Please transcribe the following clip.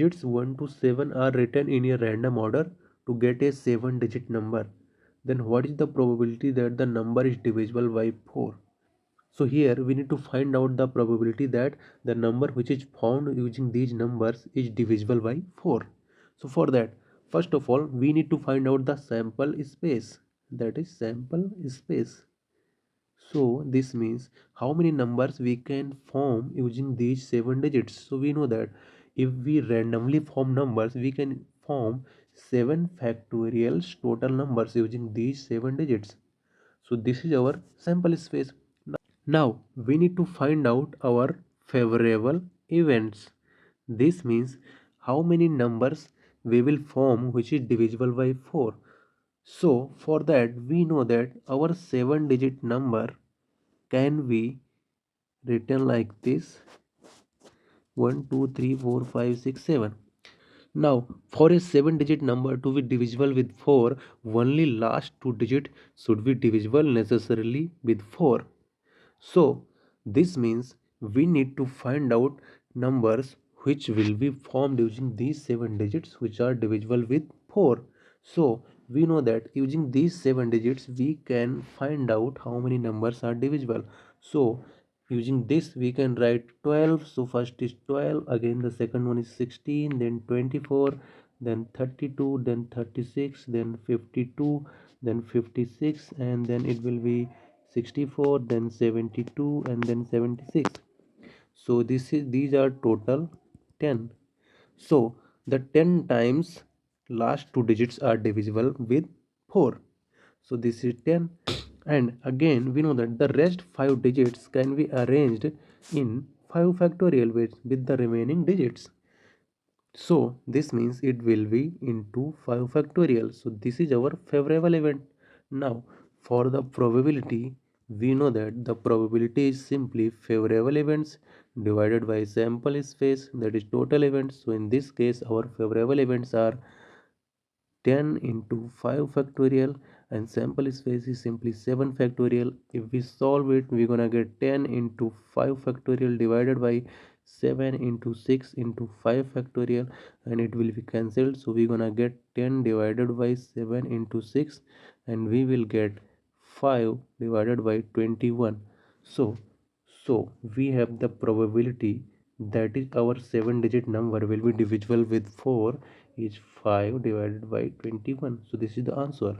digits 1 to 7 are written in a random order to get a 7-digit number, then what is the probability that the number is divisible by 4? So here we need to find out the probability that the number which is found using these numbers is divisible by 4. So for that, first of all, we need to find out the sample space, that is sample space. So this means how many numbers we can form using these 7 digits. So we know that if we randomly form numbers, we can form 7 factorials total numbers using these 7 digits. So this is our sample space. Now we need to find out our favorable events. This means how many numbers we will form which is divisible by 4. So for that we know that our 7-digit number can be written like this: 1 2 3 4 5 6 7. Now for a 7-digit number to be divisible with 4, only last 2 digits should be divisible necessarily with 4. So this means we need to find out numbers which will be formed using these 7 digits which are divisible with 4. So we know that using these 7 digits we can find out how many numbers are divisible. So using this we can write 12. So first is 12, again the second one is 16, then 24, then 32, then 36, then 52, then 56, and then it will be 64, then 72, and then 76. So these are total 10. So the 10 times last two digits are divisible with 4. So this is 10, and again we know that the rest 5 digits can be arranged in 5 factorial ways with the remaining digits. So this means it will be into 5 factorial. So this is our favorable event. Now for the probability, we know that the probability is simply favorable events divided by sample space, that is total events. So in this case our favorable events are 10 into 5 factorial, and sample space is simply 7 factorial. If we solve it, we're gonna get 10 into 5 factorial divided by 7 into 6 into 5 factorial, and it will be cancelled. So we're gonna get 10 divided by 7 into 6, and we will get 5 divided by 21. So we have the probability that is our 7-digit number will be divisible with 4 is 5 divided by 21. So this is the answer.